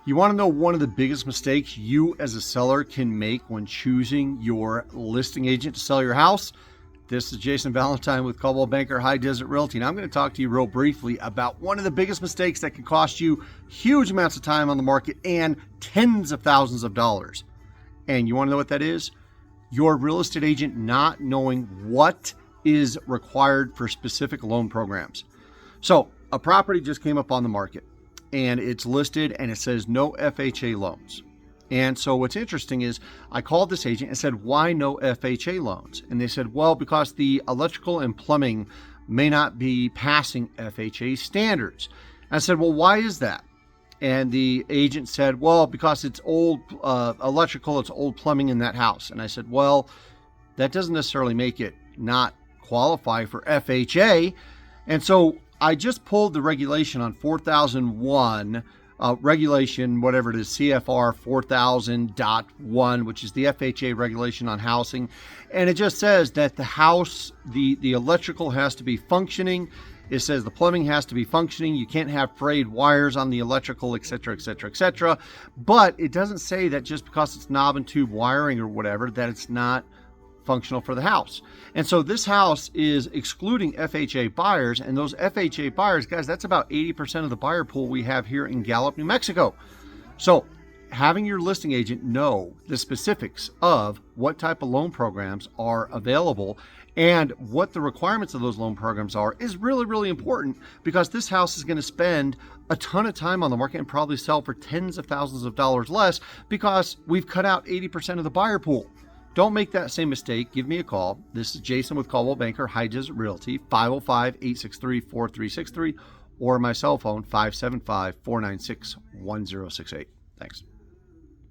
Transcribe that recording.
You want to know one of the biggest mistakes you as a seller can make when choosing your listing agent to sell your house? This is Jason Valentine with Coldwell Banker High Desert Realty, and I'm going to talk to you real briefly about one of the biggest mistakes that can cost you huge amounts of time on the market and tens of thousands of dollars. And you want to know what that is? Your real estate agent not knowing what is required for specific loan programs. So a property just came up on the market and it's listed and it says no FHA loans. And so what's interesting is I called this agent and said, why no FHA loans? And they said, well, because the electrical and plumbing may not be passing FHA standards. I said, well, why is that? And the agent said, well, because it's old electrical, it's old plumbing in that house. And I said, well, that doesn't necessarily make it not qualify for FHA. And so I just pulled the regulation on 4001, regulation, whatever it is, CFR 4000.1, which is the FHA regulation on housing. And it just says that the house, the electrical has to be functioning. It says the plumbing has to be functioning. You can't have frayed wires on the electrical, et cetera, et cetera, et cetera. But it doesn't say that just because it's knob and tube wiring or whatever, that it's not functional for the house. And so this house is excluding FHA buyers, and those FHA buyers, guys, that's about 80% of the buyer pool we have here in Gallup, New Mexico. So having your listing agent know the specifics of what type of loan programs are available and what the requirements of those loan programs are is really, really important, because this house is going to spend a ton of time on the market and probably sell for tens of thousands of dollars less because we've cut out 80% of the buyer pool. Don't make that same mistake. Give me a call. This is Jason with Coldwell Banker High Desert Realty, 505-863-4363, or my cell phone, 575-496-1068. Thanks.